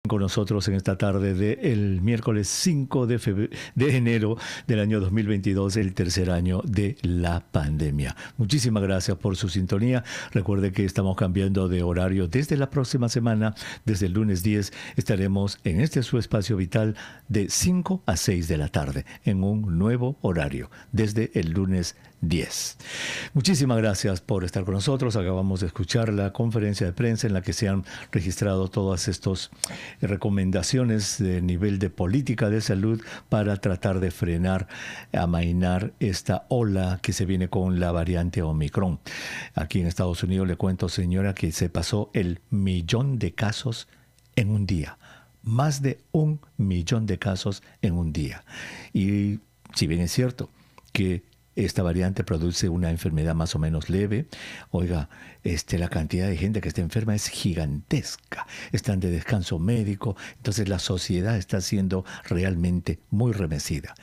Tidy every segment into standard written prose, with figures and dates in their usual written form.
con nosotros en esta tarde del miércoles 5 de enero del año 2022, el tercer año de la pandemia. Muchísimas gracias por su sintonía. Recuerde que estamos cambiando de horario desde la próxima semana. Desde el lunes 10 estaremos en este su espacio vital de 5 a 6 de la tarde en un nuevo horario desde el lunes 10. Muchísimas gracias por estar con nosotros. Acabamos de escuchar la conferencia de prensa en la que se han registrado todas estas recomendaciones de nivel de política de salud para tratar de frenar, amainar esta ola que se viene con la variante Omicron. Aquí en Estados Unidos le cuento, señora, que se pasó el 1.000.000 de casos en un día. Más de 1.000.000 de casos en un día. Y si bien es cierto que esta variante produce una enfermedad más o menos leve, oiga, la cantidad de gente que está enferma es gigantesca. Están de descanso médico, entonces la sociedad está siendo realmente muy remecida.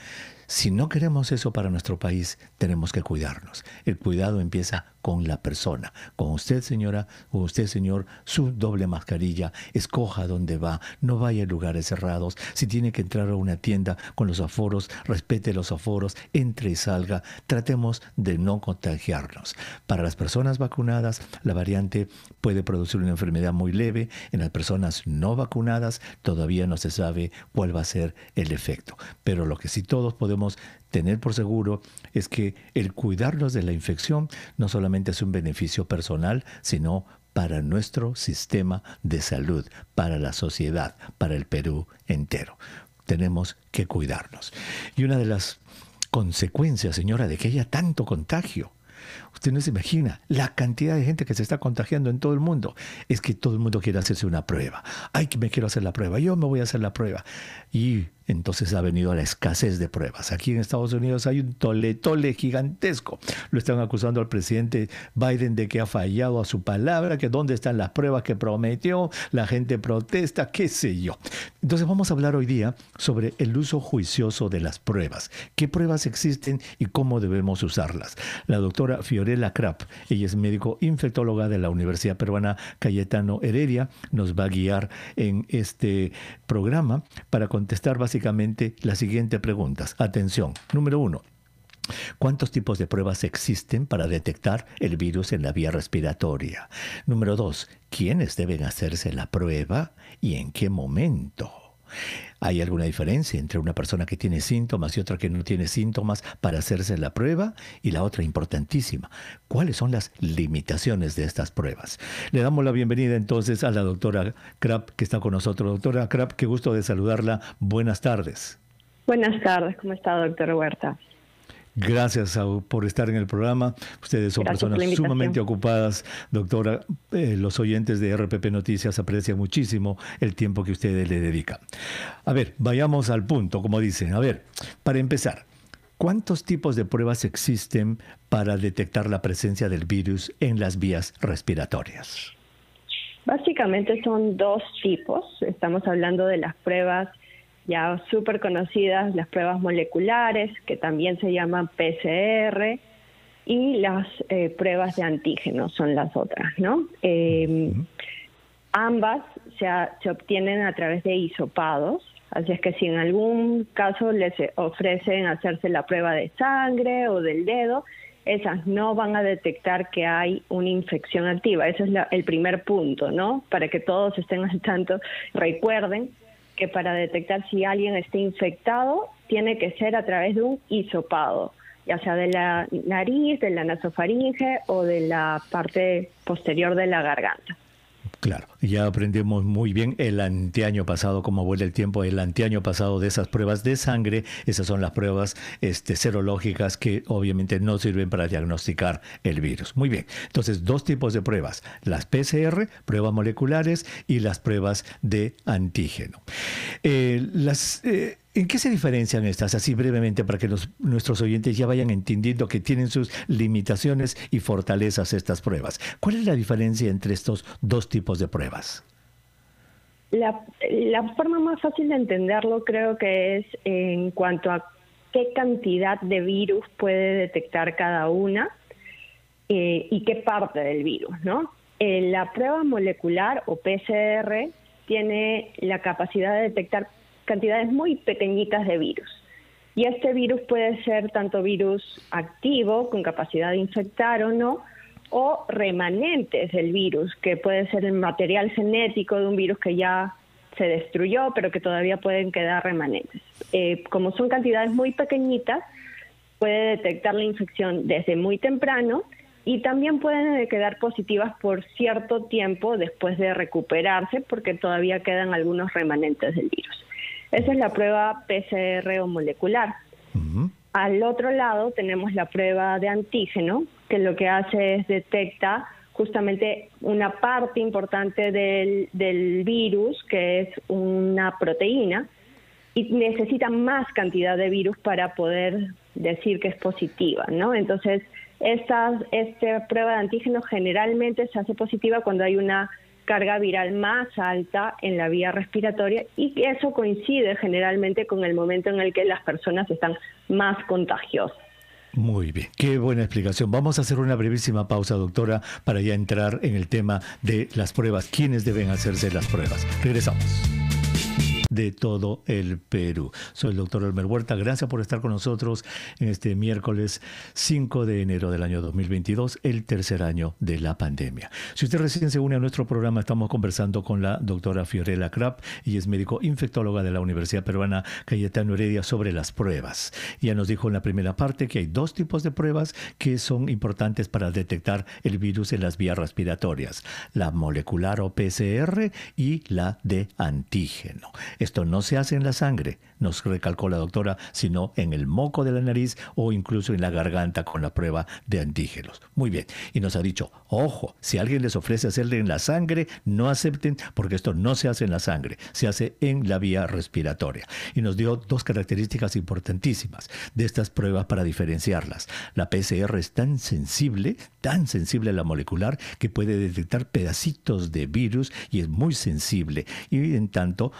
Si no queremos eso para nuestro país, tenemos que cuidarnos. El cuidado empieza con la persona. Con usted, señora, con usted, señor, su doble mascarilla. Escoja dónde va. No vaya a lugares cerrados. Si tiene que entrar a una tienda con los aforos, respete los aforos, entre y salga. Tratemos de no contagiarnos. Para las personas vacunadas, la variante puede producir una enfermedad muy leve. En las personas no vacunadas, todavía no se sabe cuál va a ser el efecto. Pero lo que sí todos podemos tener por seguro es que el cuidarnos de la infección no solamente es un beneficio personal, sino para nuestro sistema de salud, para la sociedad, para el Perú entero. Tenemos que cuidarnos. Y una de las consecuencias, señora, de que haya tanto contagio, usted no se imagina la cantidad de gente que se está contagiando en todo el mundo. Es que todo el mundo quiere hacerse una prueba. Ay, que me quiero hacer la prueba. Yo me voy a hacer la prueba. Y entonces ha venido la escasez de pruebas. Aquí en Estados Unidos hay un tole gigantesco. Lo están acusando al presidente Biden de que ha fallado a su palabra, que dónde están las pruebas que prometió, la gente protesta, qué sé yo. Entonces vamos a hablar hoy día sobre el uso juicioso de las pruebas. ¿Qué pruebas existen y cómo debemos usarlas? La doctora Fiorella Krapp, ella es médico infectóloga de la Universidad Peruana Cayetano Heredia, nos va a guiar en este programa para contestar básicamente las siguientes preguntas. Atención, número 1. ¿Cuántos tipos de pruebas existen para detectar el virus en la vía respiratoria? Número 2. ¿Quiénes deben hacerse la prueba y en qué momento? ¿Hay alguna diferencia entre una persona que tiene síntomas y otra que no tiene síntomas para hacerse la prueba? Y la otra importantísima, ¿cuáles son las limitaciones de estas pruebas? Le damos la bienvenida entonces a la doctora Krapp que está con nosotros. Doctora Krapp, qué gusto de saludarla. Buenas tardes. Buenas tardes, ¿cómo está, doctor Huerta? Gracias por estar en el programa. Ustedes son personas sumamente ocupadas, doctora. Los oyentes de RPP Noticias aprecian muchísimo el tiempo que ustedes le dedican. A ver, vayamos al punto, como dicen. A ver, para empezar, ¿cuántos tipos de pruebas existen para detectar la presencia del virus en las vías respiratorias? Básicamente son dos tipos. Estamos hablando de las pruebas ya súper conocidas, las pruebas moleculares, que también se llaman PCR, y las pruebas de antígenos son las otras, ¿no? Ambas se obtienen a través de hisopados, así es que si en algún caso les ofrecen hacerse la prueba de sangre o del dedo, esas no van a detectar que hay una infección activa. Ese es el primer punto, ¿no? Para que todos estén al tanto, recuerden que para detectar si alguien está infectado, tiene que ser a través de un hisopado, ya sea de la nariz, de la nasofaringe o de la parte posterior de la garganta. Claro, ya aprendimos muy bien el anteaño pasado, cómo vuela el tiempo, el anteaño pasado de esas pruebas de sangre. Esas son las pruebas serológicas que obviamente no sirven para diagnosticar el virus. Muy bien, entonces dos tipos de pruebas, las PCR, pruebas moleculares, y las pruebas de antígeno. ¿En qué se diferencian estas? Así brevemente para que nuestros oyentes ya vayan entendiendo que tienen sus limitaciones y fortalezas estas pruebas. ¿Cuál es la diferencia entre estos dos tipos de pruebas? La forma más fácil de entenderlo creo que es en cuanto a qué cantidad de virus puede detectar cada una y qué parte del virus, ¿no? La prueba molecular o PCR tiene la capacidad de detectar cantidades muy pequeñitas de virus. Y este virus puede ser tanto virus activo, con capacidad de infectar o no, o remanentes del virus, que puede ser el material genético de un virus que ya se destruyó, pero que todavía pueden quedar remanentes. Como son cantidades muy pequeñitas, puede detectar la infección desde muy temprano y también pueden quedar positivas por cierto tiempo después de recuperarse, porque todavía quedan algunos remanentes del virus. Esa es la prueba PCR o molecular. Ujú. Al otro lado tenemos la prueba de antígeno, que lo que hace es detecta justamente una parte importante del virus, que es una proteína, y necesita más cantidad de virus para poder decir que es positiva, ¿no? Entonces, esta prueba de antígeno generalmente se hace positiva cuando hay una carga viral más alta en la vía respiratoria, y eso coincide generalmente con el momento en el que las personas están más contagiosas. Muy bien, qué buena explicación. Vamos a hacer una brevísima pausa, doctora, para ya entrar en el tema de las pruebas. ¿Quiénes deben hacerse las pruebas? Regresamos. De todo el Perú. Soy el doctor Elmer Huerta. Gracias por estar con nosotros en este miércoles 5 de enero del año 2022, el tercer año de la pandemia. Si usted recién se une a nuestro programa, estamos conversando con la doctora Fiorella Krapp, y es médico infectóloga de la Universidad Peruana Cayetano Heredia, sobre las pruebas. Ya nos dijo en la primera parte que hay dos tipos de pruebas que son importantes para detectar el virus en las vías respiratorias: la molecular o PCR y la de antígeno. Esto no se hace en la sangre, nos recalcó la doctora, sino en el moco de la nariz o incluso en la garganta con la prueba de antígenos. Muy bien. Y nos ha dicho, ojo, si alguien les ofrece hacerle en la sangre, no acepten, porque esto no se hace en la sangre, se hace en la vía respiratoria. Y nos dio dos características importantísimas de estas pruebas para diferenciarlas. La PCR es tan sensible a la molecular, que puede detectar pedacitos de virus y es muy sensible. Y en tanto,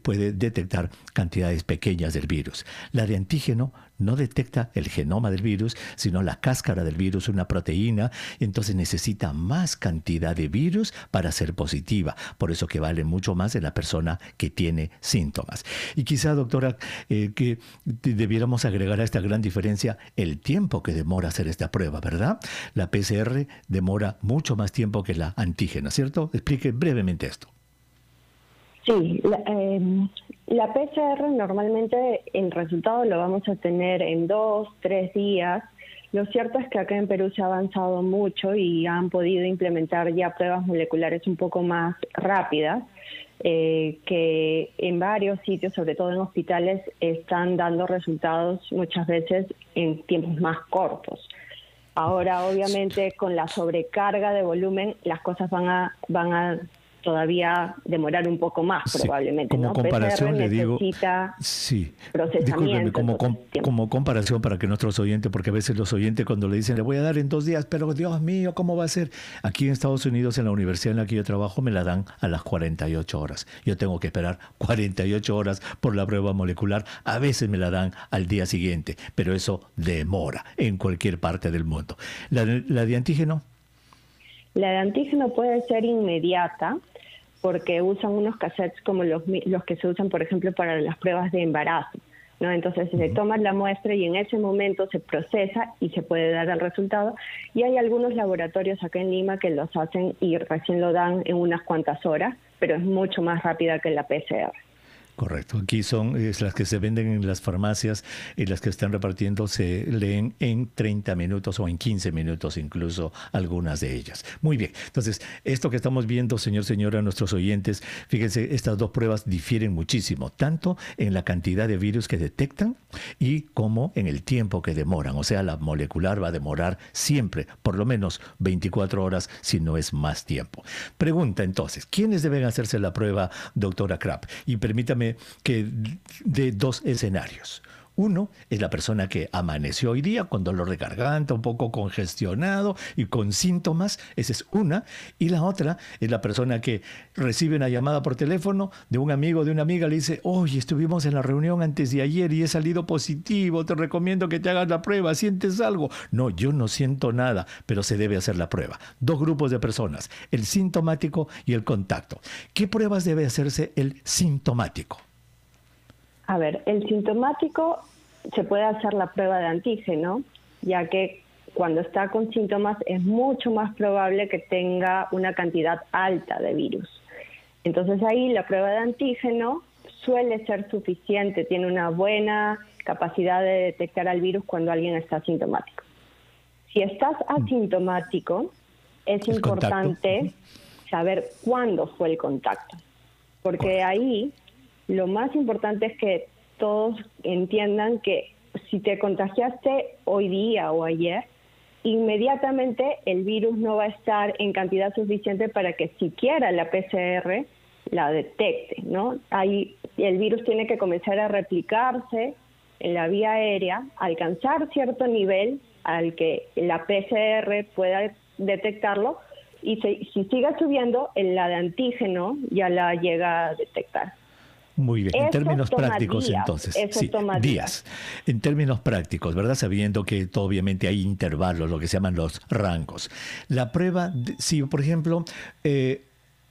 puede detectar cantidades pequeñas del virus. La de antígeno no detecta el genoma del virus, sino la cáscara del virus, una proteína, y entonces necesita más cantidad de virus para ser positiva. Por eso que vale mucho más de la persona que tiene síntomas. Y quizá, doctora, que debiéramos agregar a esta gran diferencia el tiempo que demora hacer esta prueba, ¿verdad? La PCR demora mucho más tiempo que la antígena, ¿cierto? Explique brevemente esto. Sí, la PCR normalmente el resultado lo vamos a tener en 2, 3 días. Lo cierto es que acá en Perú se ha avanzado mucho y han podido implementar ya pruebas moleculares un poco más rápidas, que en varios sitios, sobre todo en hospitales, están dando resultados muchas veces en tiempos más cortos. Ahora, obviamente, con la sobrecarga de volumen, las cosas van a todavía demorar un poco más, probablemente. Como ¿no? comparación, PCR le digo, necesita sí, procesamiento. discúlpeme, como comparación para que nuestros oyentes, porque a veces los oyentes cuando le dicen, le voy a dar en 2 días, pero Dios mío, ¿cómo va a ser? Aquí en Estados Unidos, en la universidad en la que yo trabajo, me la dan a las 48 horas. Yo tengo que esperar 48 horas por la prueba molecular. A veces me la dan al día siguiente, pero eso demora en cualquier parte del mundo. La de antígeno. La de antígeno puede ser inmediata, porque usan unos cassettes como los que se usan, por ejemplo, para las pruebas de embarazo, ¿no? Entonces se toma la muestra y en ese momento se procesa y se puede dar el resultado. Y hay algunos laboratorios acá en Lima que los hacen y recién lo dan en unas cuantas horas, pero es mucho más rápida que la PCR. Correcto. Aquí son las que se venden en las farmacias, y las que están repartiendo se leen en 30 minutos o en 15 minutos incluso, algunas de ellas. Muy bien. Entonces, esto que estamos viendo, señora, nuestros oyentes, fíjense, estas dos pruebas difieren muchísimo, tanto en la cantidad de virus que detectan y como en el tiempo que demoran. O sea, la molecular va a demorar siempre, por lo menos 24 horas, si no es más tiempo. Pregunta entonces, ¿quiénes deben hacerse la prueba, doctora Krapp? Y permítame que de 2 escenarios. Uno es la persona que amaneció hoy día con dolor de garganta, un poco congestionado y con síntomas. Esa es una. Y la otra es la persona que recibe una llamada por teléfono de un amigo o de una amiga. Le dice, oye, estuvimos en la reunión antes de ayer y he salido positivo. Te recomiendo que te hagas la prueba. ¿Sientes algo? No, yo no siento nada, pero se debe hacer la prueba. Dos grupos de personas, el sintomático y el contacto. ¿Qué pruebas debe hacerse el sintomático? A ver, el sintomático se puede hacer la prueba de antígeno, ya que cuando está con síntomas es mucho más probable que tenga una cantidad alta de virus. Entonces ahí la prueba de antígeno suele ser suficiente, tiene una buena capacidad de detectar al virus cuando alguien está asintomático. Si estás asintomático, es importante saber cuándo fue el contacto, porque ahí lo más importante es que todos entiendan que si te contagiaste hoy día o ayer, inmediatamente el virus no va a estar en cantidad suficiente para que siquiera la PCR la detecte, ¿no? Ahí el virus tiene que comenzar a replicarse en la vía aérea, alcanzar cierto nivel al que la PCR pueda detectarlo, y si sigue subiendo, la de antígeno ya la llega a detectar. Muy bien, en términos prácticos días, entonces, sí, días. En términos prácticos, ¿verdad? Sabiendo que obviamente hay intervalos, lo que se llaman los rangos. La prueba, si por ejemplo,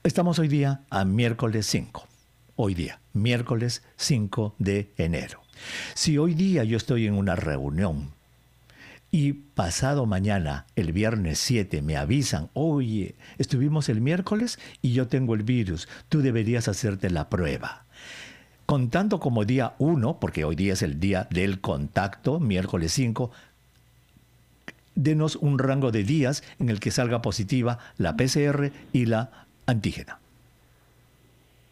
estamos hoy día a miércoles 5, hoy día, miércoles 5 de enero. Si hoy día yo estoy en una reunión y pasado mañana, el viernes 7, me avisan, oye, estuvimos el miércoles y yo tengo el virus, tú deberías hacerte la prueba. Contando como día 1, porque hoy día es el día del contacto, miércoles 5, denos un rango de días en el que salga positiva la PCR y la antígena.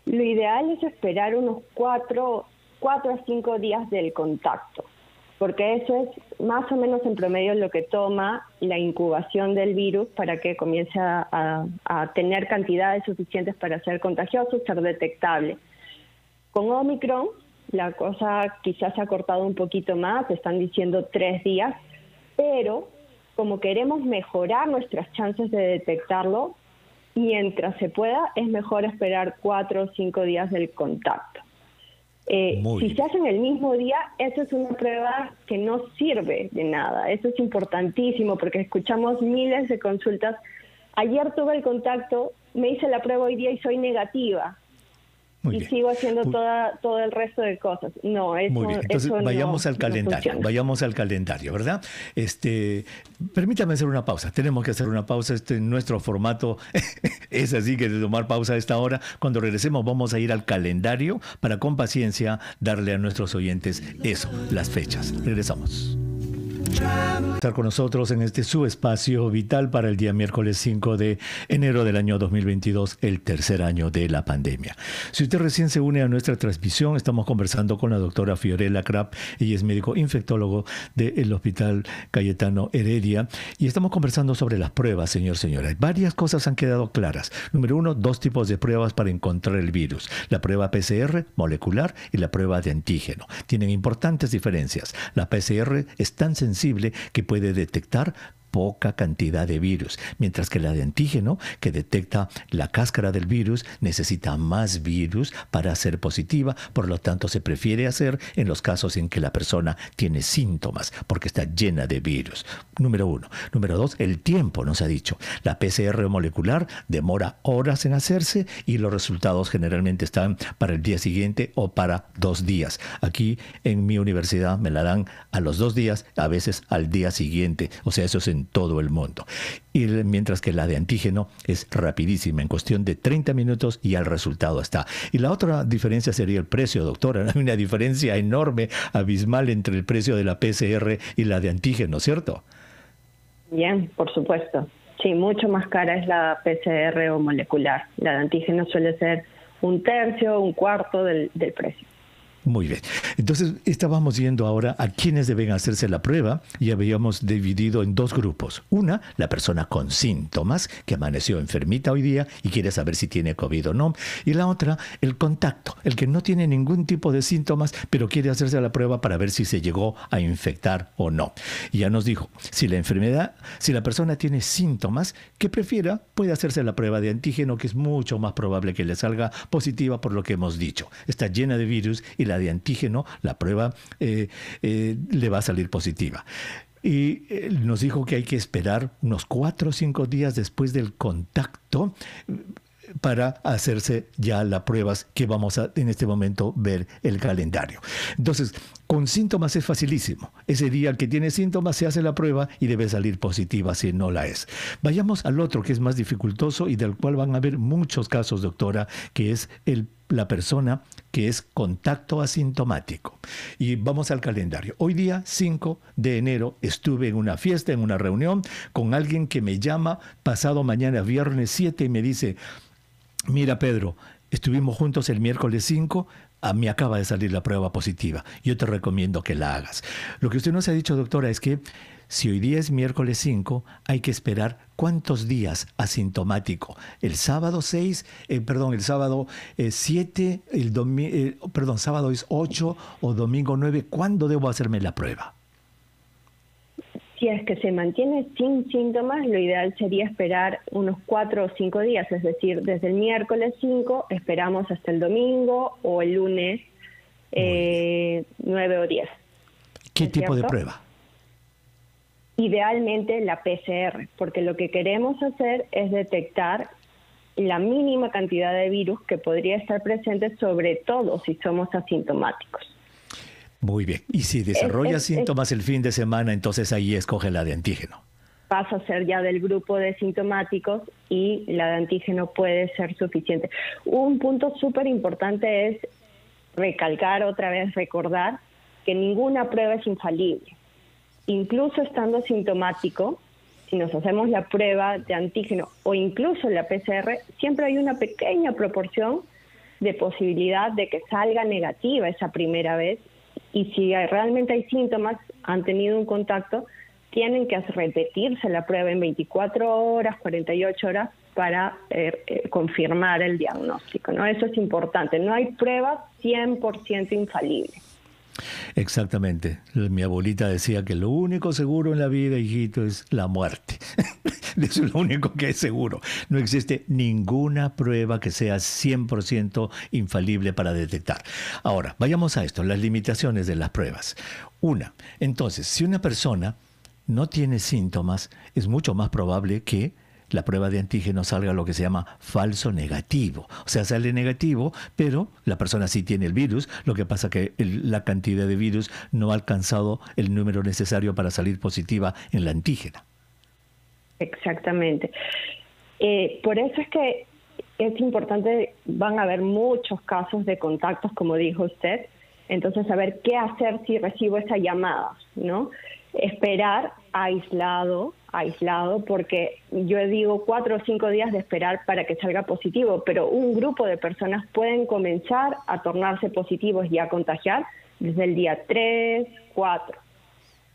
Lo ideal es esperar unos 4 a 5 días del contacto, porque eso es más o menos en promedio lo que toma la incubación del virus para que comience a tener cantidades suficientes para ser contagioso, ser detectable. Con Omicron, la cosa quizás se ha cortado un poquito más, están diciendo 3 días, pero como queremos mejorar nuestras chances de detectarlo, mientras se pueda, es mejor esperar 4 o 5 días del contacto. Si se hace en el mismo día, eso es una prueba que no sirve de nada. Eso es importantísimo porque escuchamos miles de consultas. Ayer tuve el contacto, me hice la prueba hoy día y soy negativa. Y sigo haciendo todo el resto de cosas. No, eso, muy bien. Entonces, vayamos al calendario, ¿verdad? Permítame hacer una pausa. Tenemos que hacer una pausa. Nuestro formato es así, que de tomar pausa a esta hora. Cuando regresemos vamos a ir al calendario para con paciencia darle a nuestros oyentes eso, las fechas. Regresamos. Estar con nosotros en este su espacio vital para el día miércoles 5 de enero del año 2022, el tercer año de la pandemia. Si usted recién se une a nuestra transmisión, estamos conversando con la doctora Fiorella Krapp. Ella es médico infectólogo del Hospital Cayetano Heredia y estamos conversando sobre las pruebas, señora. Varias cosas han quedado claras. Número 1, 2 tipos de pruebas para encontrar el virus. La prueba PCR molecular y la prueba de antígeno. Tienen importantes diferencias. La PCR es tan sensible que puede detectar poca cantidad de virus, mientras que la de antígeno, que detecta la cáscara del virus, necesita más virus para ser positiva, por lo tanto se prefiere hacer en los casos en que la persona tiene síntomas, porque está llena de virus. Número 1. Número 2, el tiempo nos ha dicho. La PCR molecular demora horas en hacerse y los resultados generalmente están para el día siguiente o para 2 días. Aquí en mi universidad me la dan a los 2 días, a veces al día siguiente, o sea, eso es en todo el mundo. Y mientras que la de antígeno es rapidísima, en cuestión de 30 minutos y el resultado está. Y la otra diferencia sería el precio, doctora. Hay una diferencia enorme, abismal entre el precio de la PCR y la de antígeno, ¿cierto? Bien, por supuesto. Sí, mucho más cara es la PCR o molecular. La de antígeno suele ser 1/3, 1/4 del precio. Muy bien. Entonces, estábamos viendo ahora a quiénes deben hacerse la prueba y habíamos dividido en dos grupos. Una, la persona con síntomas, que amaneció enfermita hoy día y quiere saber si tiene COVID o no. Y la otra, el contacto, el que no tiene ningún tipo de síntomas, pero quiere hacerse la prueba para ver si se llegó a infectar o no. Y ya nos dijo, si la persona tiene síntomas, que prefiera, puede hacerse la prueba de antígeno, que es mucho más probable que le salga positiva por lo que hemos dicho. Está llena de virus y la de antígeno, la prueba le va a salir positiva. Y nos dijo que hay que esperar unos 4 o 5 días después del contacto para hacerse ya las pruebas que vamos a en este momento ver el calendario. Entonces, con síntomas es facilísimo. Ese día el que tiene síntomas se hace la prueba y debe salir positiva si no la es. Vayamos al otro que es más dificultoso y del cual van a haber muchos casos, doctora, que es la persona que es contacto asintomático. Y vamos al calendario. Hoy día, 5 de enero, estuve en una fiesta, en una reunión, con alguien que me llama pasado mañana, viernes 7, y me dice: mira, Pedro, estuvimos juntos el miércoles 5, a mí acaba de salir la prueba positiva. Yo te recomiendo que la hagas. Lo que usted nos ha dicho, doctora, es que si hoy día es miércoles 5, hay que esperar ¿cuántos días asintomático? El sábado 6, el sábado 7, sábado es 8 o domingo 9. ¿Cuándo debo hacerme la prueba? Si es que se mantiene sin síntomas, lo ideal sería esperar unos 4 o 5 días, es decir, desde el miércoles 5 esperamos hasta el domingo o el lunes 9 o 10. ¿Qué tipo de prueba? Idealmente la PCR, porque lo que queremos hacer es detectar la mínima cantidad de virus que podría estar presente, sobre todo si somos asintomáticos. Muy bien. Y si desarrolla síntomas el fin de semana, entonces ahí escoge la de antígeno. Pasa a ser ya del grupo de sintomáticos y la de antígeno puede ser suficiente. Un punto súper importante es recalcar otra vez, recordar que ninguna prueba es infalible. Incluso estando sintomático, si nos hacemos la prueba de antígeno o incluso la PCR, siempre hay una pequeña proporción de posibilidad de que salga negativa esa primera vez. Y si realmente hay síntomas, han tenido un contacto, tienen que repetirse la prueba en 24 horas, 48 horas para confirmar el diagnóstico, ¿no? Eso es importante. No hay pruebas 100% infalibles. Exactamente. Mi abuelita decía que lo único seguro en la vida, hijito, es la muerte. Eso es lo único que es seguro. No existe ninguna prueba que sea 100% infalible para detectar. Ahora, vayamos a esto, las limitaciones de las pruebas. Una, entonces, si una persona no tiene síntomas, es mucho más probable que la prueba de antígeno salga lo que se llama falso negativo. O sea, sale negativo, pero la persona sí tiene el virus. Lo que pasa que la cantidad de virus no ha alcanzado el número necesario para salir positiva en la antígena. Exactamente. Por eso es que es importante, van a haber muchos casos de contactos, como dijo usted. Entonces, saber qué hacer si recibo esa llamada, ¿no? Esperar aislado, porque yo digo 4 o 5 días de esperar para que salga positivo, pero un grupo de personas pueden comenzar a tornarse positivos y a contagiar desde el día 3, 4.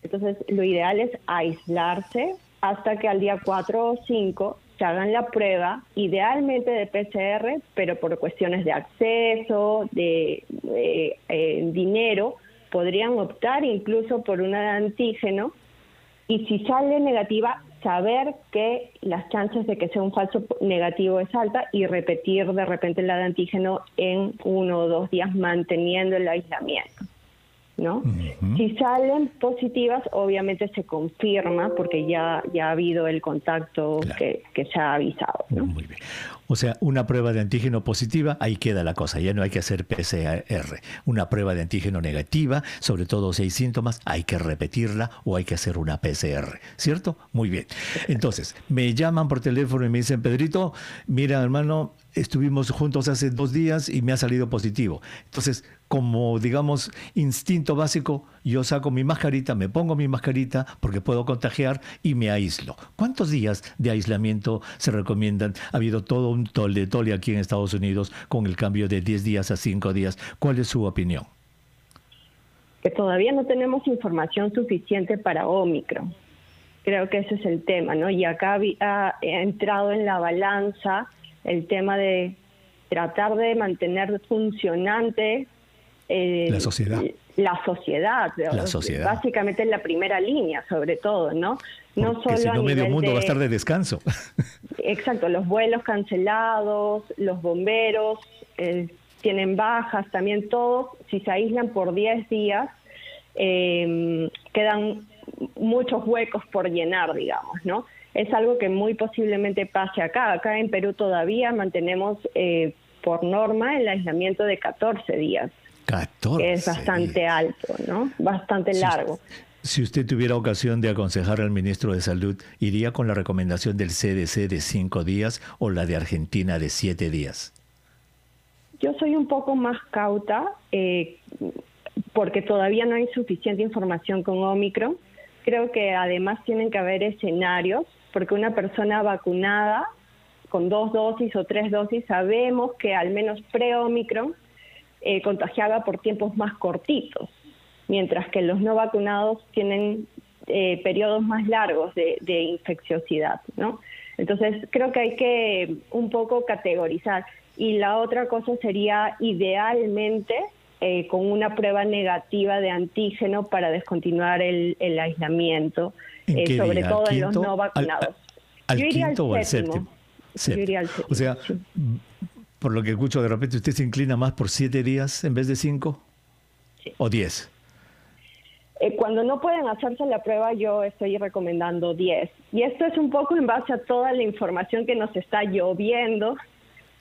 Entonces, lo ideal es aislarse hasta que al día 4 o 5 se hagan la prueba, idealmente de PCR, pero por cuestiones de acceso, de dinero, podrían optar incluso por una de antígeno, y si sale negativa, saber que las chances de que sea un falso negativo es alta y repetir de repente la de antígeno en 1 o 2 días manteniendo el aislamiento, ¿no? Uh-huh. Si salen positivas, obviamente se confirma porque ya ha habido el contacto, claro, que se ha avisado, ¿no? Muy bien. O sea, una prueba de antígeno positiva, ahí queda la cosa, ya no hay que hacer PCR. Una prueba de antígeno negativa, sobre todo si hay síntomas, hay que repetirla o hay que hacer una PCR, ¿cierto? Muy bien. Entonces, me llaman por teléfono y me dicen: Pedrito, mira, hermano, estuvimos juntos hace 2 días y me ha salido positivo. Entonces, como digamos instinto básico, yo saco mi mascarita, me pongo mi mascarita porque puedo contagiar y me aíslo. ¿Cuántos días de aislamiento se recomiendan? Ha habido todo un tole aquí en Estados Unidos con el cambio de 10 días a 5 días. ¿Cuál es su opinión? que todavía no tenemos información suficiente para Omicron. Creo que ese es el tema, ¿no? Y acá ha entrado en la balanza el tema de tratar de mantener funcionante la sociedad. La sociedad. Básicamente en la primera línea, sobre todo, ¿no? No porque solo si a no, medio nivel mundo va a estar de descanso. Exacto, los vuelos cancelados, los bomberos tienen bajas, también todos, si se aíslan por 10 días, quedan muchos huecos por llenar, digamos, ¿no? Es algo que muy posiblemente pase acá. Acá en Perú todavía mantenemos por norma el aislamiento de 14 días. 14 que es bastante días. Alto, ¿no? Bastante largo. Si usted tuviera ocasión de aconsejar al ministro de Salud, ¿iría con la recomendación del CDC de 5 días o la de Argentina de 7 días? Yo soy un poco más cauta porque todavía no hay suficiente información con Omicron. Creo que además tienen que haber escenarios, porque una persona vacunada con 2 dosis o 3 dosis, sabemos que al menos pre-Omicron contagiaba por tiempos más cortitos, mientras que los no vacunados tienen periodos más largos de infecciosidad, ¿no? Entonces, creo que hay que un poco categorizar. Y la otra cosa sería, idealmente, con una prueba negativa de antígeno para descontinuar el aislamiento, sobre día? todo en los no vacunados. ¿Al Yo iría quinto o al séptimo. séptimo? Yo iría al séptimo, O sea, sí. por lo que escucho, de repente usted se inclina más por 7 días en vez de 5, Sí. ¿o 10? Cuando no pueden hacerse la prueba, yo estoy recomendando 10. Y esto es un poco en base a toda la información que nos está lloviendo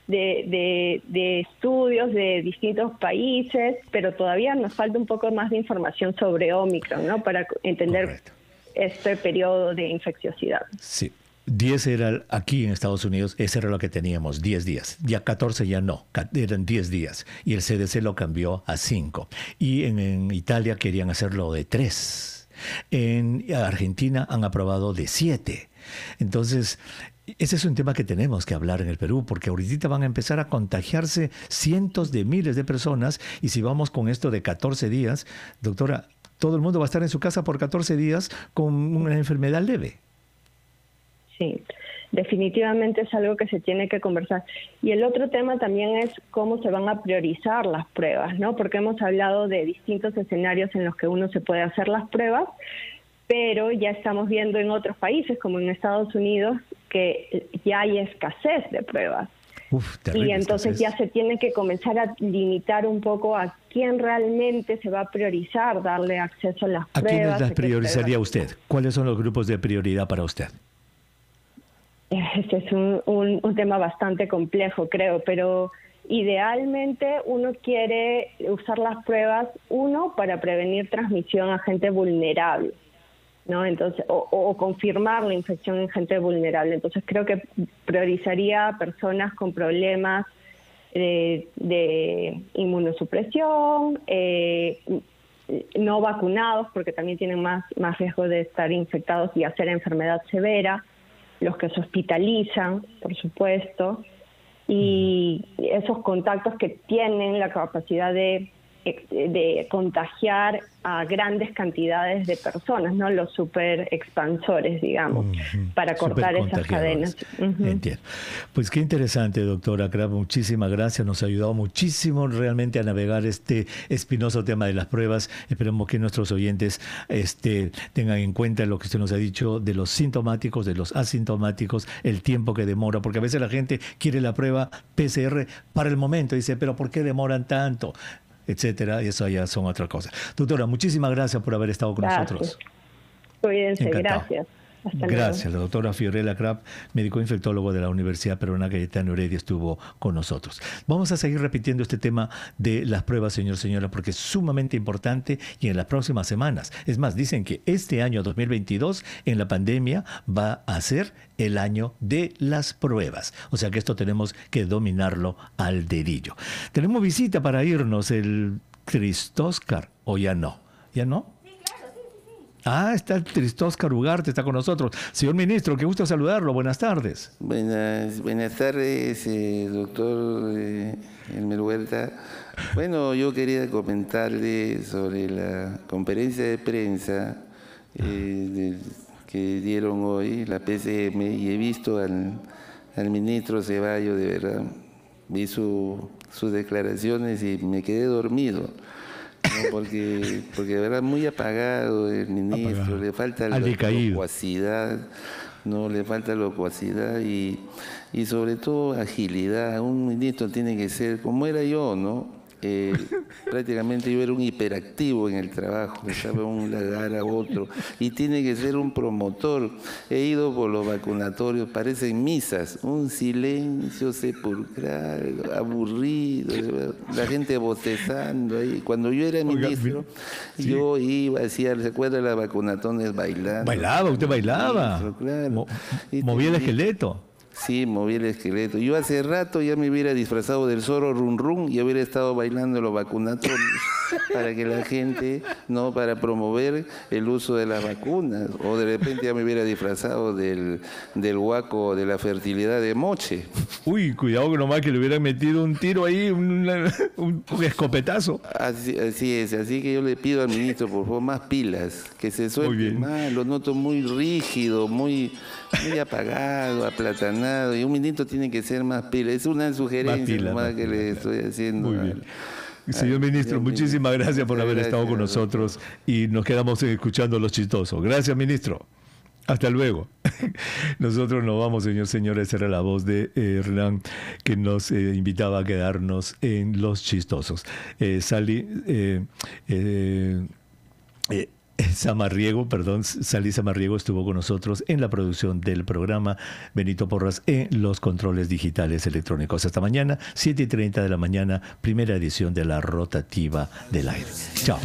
de estudios de distintos países, pero todavía nos falta un poco más de información sobre Omicron, ¿no? Para entender Correcto. este periodo de infecciosidad. Sí. 10 era aquí en Estados Unidos, ese era lo que teníamos, 10 días. Ya 14 ya no, eran 10 días. Y el CDC lo cambió a 5. Y en Italia querían hacerlo de 3. En Argentina han aprobado de 7. Entonces, ese es un tema que tenemos que hablar en el Perú, porque ahorita van a empezar a contagiarse cientos de miles de personas. Y si vamos con esto de 14 días, doctora, todo el mundo va a estar en su casa por 14 días con una enfermedad leve. Sí, definitivamente es algo que se tiene que conversar. Y el otro tema también es cómo se van a priorizar las pruebas, ¿no? Porque hemos hablado de distintos escenarios en los que uno se puede hacer las pruebas, pero ya estamos viendo en otros países, como en Estados Unidos, que ya hay escasez de pruebas. Y entonces ya se tiene que comenzar a limitar un poco a quién realmente se va a priorizar, darle acceso a las pruebas. ¿A quiénes las priorizaría usted? ¿Cuáles son los grupos de prioridad para usted? Este es un tema bastante complejo, creo, pero idealmente uno quiere usar las pruebas, para prevenir transmisión a gente vulnerable, ¿no? Entonces, o confirmar la infección en gente vulnerable. Entonces, creo que priorizaría a personas con problemas de inmunosupresión, no vacunados, porque también tienen más riesgo de estar infectados y hacer enfermedad severa, los que se hospitalizan, por supuesto, y esos contactos que tienen la capacidad de contagiar a grandes cantidades de personas, ¿no? Los super expansores, digamos, para cortar esas cadenas. Entiendo. Pues qué interesante, doctora Krab, muchísimas gracias, nos ha ayudado muchísimo realmente a navegar este espinoso tema de las pruebas. Esperemos que nuestros oyentes tengan en cuenta lo que usted nos ha dicho de los sintomáticos, de los asintomáticos, el tiempo que demora, porque a veces la gente quiere la prueba PCR para el momento, dice, pero ¿por qué demoran tanto? Etcétera, y eso ya son otra cosa. Doctora, muchísimas gracias por haber estado con nosotros. Cuídense, Encantado. Gracias. Hasta luego. Gracias, la doctora Fiorella Krab, médico infectólogo de la Universidad Peruana Cayetano Heredia, estuvo con nosotros. Vamos a seguir repitiendo este tema de las pruebas, señora, porque es sumamente importante y en las próximas semanas. Es más, dicen que este año 2022 en la pandemia va a ser el año de las pruebas. O sea que esto tenemos que dominarlo al dedillo. Tenemos visita para irnos, el Cristoscar, o ya no. ¿Ya no? Está el Tristoscar Ugarte, está con nosotros. Señor ministro, qué gusto saludarlo. Buenas tardes. Buenas tardes, doctor Elmer Huerta. Bueno, yo quería comentarle sobre la conferencia de prensa que dieron hoy, la PCM, y he visto al ministro Ceballos, de verdad, vi sus declaraciones y me quedé dormido. ¿No? Porque de verdad muy apagado el ministro, le falta la locuacidad, no le falta locuacidad y sobre todo agilidad. Un ministro tiene que ser como era yo, ¿no? Prácticamente yo era un hiperactivo en el trabajo, estaba un lagar a otro, y tiene que ser un promotor. He ido por los vacunatorios, parecen misas, un silencio sepulcral, aburrido, la gente bostezando ahí. Cuando yo era ministro, yo iba, hacía, ¿se acuerda de las vacunatones bailando? ¿Bailaba? ¿Usted bailaba? Ministro, claro. Movía el esqueleto. Sí, moví el esqueleto. Yo hace rato ya me hubiera disfrazado del zorro Run Run y hubiera estado bailando los vacunatorios para que la gente, no, para promover el uso de las vacunas. O de repente ya me hubiera disfrazado del huaco de la fertilidad de Moche. Uy, cuidado nomás que le hubieran metido un tiro ahí, un escopetazo. Así es, así que yo le pido al ministro, por favor, más pilas, que se suelte más. Lo noto muy rígido, muy apagado, aplatanado, y un ministro tiene que ser más pila. Es una sugerencia nomás que le estoy haciendo. Muy bien. Señor ministro, muchísimas gracias por haber estado con nosotros y nos quedamos escuchando los chistosos. Gracias, ministro. Hasta luego. Nosotros nos vamos, señores. Esa era la voz de Hernán, que nos invitaba a quedarnos en los chistosos. Sally Samarriego estuvo con nosotros en la producción del programa, Benito Porras en los controles digitales electrónicos. Hasta mañana, 7:30 de la mañana, primera edición de La Rotativa del Aire. Chao.